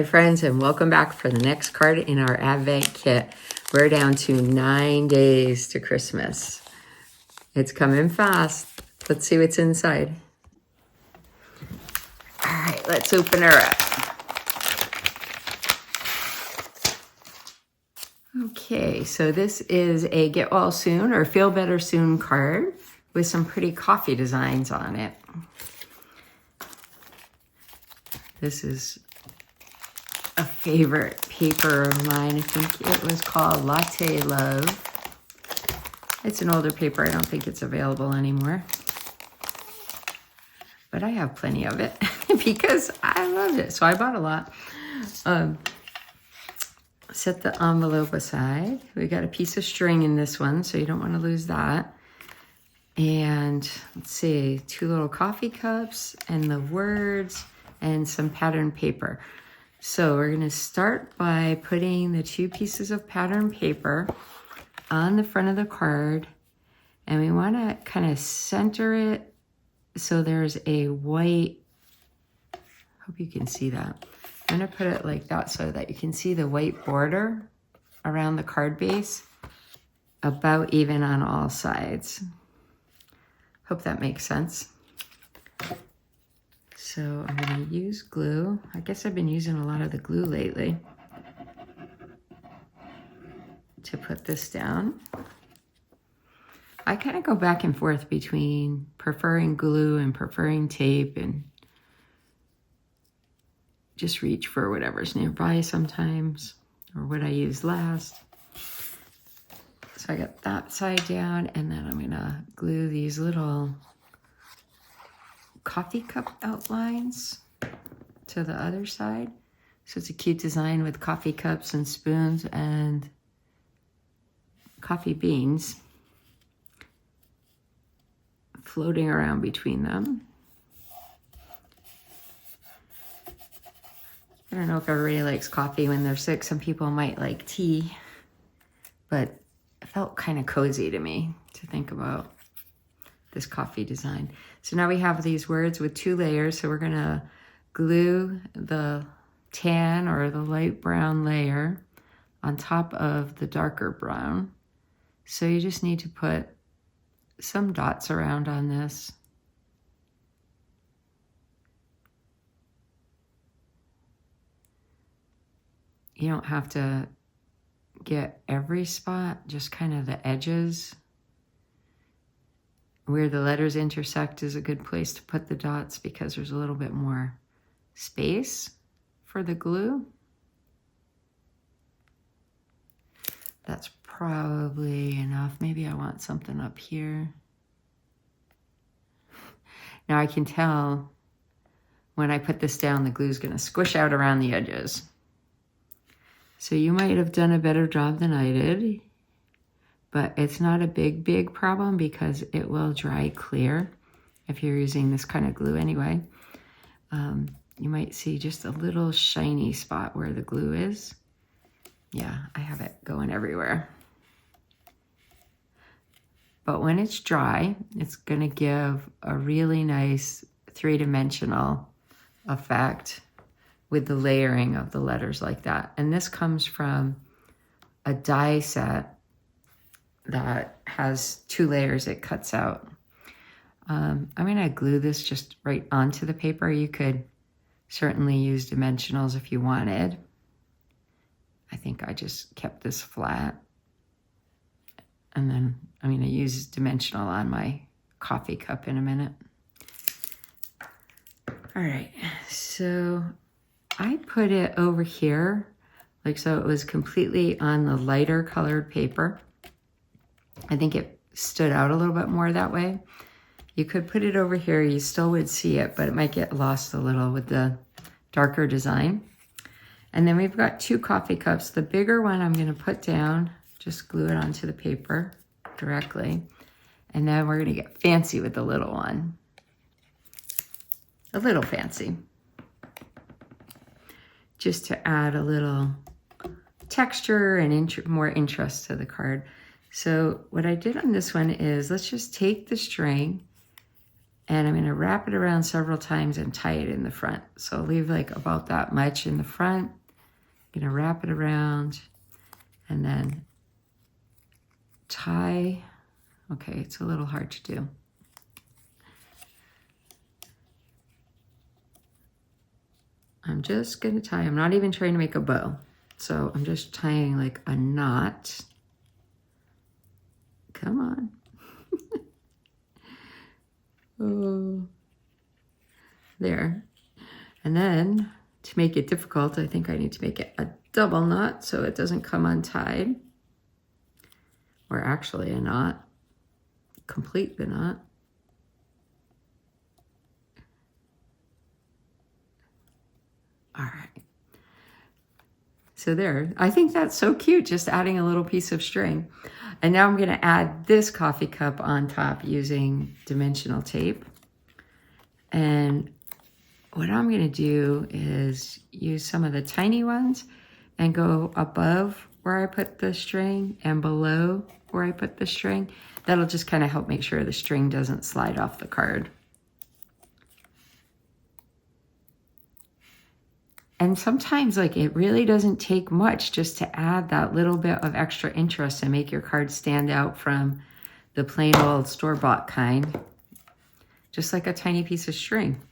Hi friends, and welcome back for the next card in our Advent kit. We're down to 9 days to Christmas. It's coming fast. Let's see what's inside. All right, let's open her up. Okay, so this is a Get Well Soon or Feel Better Soon card with some pretty coffee designs on it. This is a favorite paper of mine. I think it was called Latte Love. It's an older paper. I don't think it's available anymore. But I have plenty of it because I loved it. So I bought a lot. Set the envelope aside. We got a piece of string in this one, so you don't want to lose that. And let's see, 2 little coffee cups and the words and some pattern paper. So we're going to start by putting the 2 pieces of pattern paper on the front of the card, and we want to kind of center it so there's a white, hope you can see that. I'm going to put it like that so that you can see the white border around the card base, about even on all sides. Hope that makes sense. So I'm going to use glue. I guess I've been using a lot of the glue lately to put this down. I kind of go back and forth between preferring glue and preferring tape, and just reach for whatever's nearby sometimes, or what I use last. So I got that side down, and then I'm going to glue these little coffee cup outlines to the other side. So it's a cute design with coffee cups and spoons and coffee beans floating around between them. I don't know if everybody likes coffee when they're sick. Some people might like tea, but it felt kind of cozy to me to think about this coffee design. So now we have these words with 2 layers. So we're going to glue the tan or the light brown layer on top of the darker brown. So you just need to put some dots around on this. You don't have to get every spot, just kind of the edges. Where the letters intersect is a good place to put the dots because there's a little bit more space for the glue. That's probably enough. Maybe I want something up here. Now I can tell when I put this down, the glue is going to squish out around the edges. So you might have done a better job than I did, but it's not a big problem because it will dry clear if you're using this kind of glue anyway. You might see just a little shiny spot where the glue is. Yeah, I have it going everywhere. But when it's dry, it's going to give a really nice 3-dimensional effect with the layering of the letters like that. And this comes from a die set that has 2 layers it cuts out. I'm going to glue this just right onto the paper. You could certainly use dimensionals if you wanted. I think I just kept this flat. And then I'm going to use dimensional on my coffee cup in a minute. All right, so I put it over here, like so it was completely on the lighter colored paper. I think it stood out a little bit more that way. You could put it over here, you still would see it, but it might get lost a little with the darker design. And then we've got 2 coffee cups. The bigger one I'm going to put down, just glue it onto the paper directly. And then we're going to get fancy with the little one. A little fancy. Just to add a little texture and more interest to the card. So what I did on this one is let's just take the string And I'm going to wrap it around several times and tie it in the front. So I'll leave like about that much in the front. I'm going to wrap it around and then tie. Okay, it's a little hard to do. I'm just going to tie. I'm not even trying to make a bow. So I'm just tying like a knot. Come on. Oh, there. And then to make it difficult, I think I need to make it a double knot so it doesn't come untied. Or actually a knot. Complete the knot. All right. So there, I think that's so cute, just adding a little piece of string. And now I'm going to add this coffee cup on top using dimensional tape. And what I'm going to do is use some of the tiny ones and go above where I put the string and below where I put the string. That'll just kind of help make sure the string doesn't slide off the card. And sometimes like it really doesn't take much just to add that little bit of extra interest and make your card stand out from the plain old store-bought kind. Just like a tiny piece of string.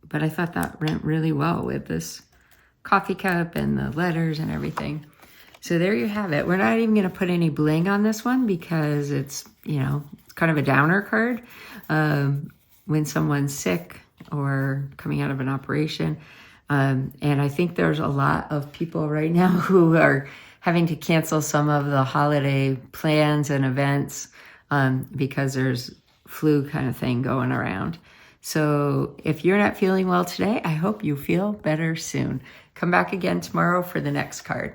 But I thought that went really well with this coffee cup and the letters and everything. So there you have it. We're not even going to put any bling on this one because it's, you know, it's kind of a downer card. When someone's sick or coming out of an operation. And I think there's a lot of people right now who are having to cancel some of the holiday plans and events because there's flu kind of thing going around. So if you're not feeling well today, I hope you feel better soon. Come back again tomorrow for the next card.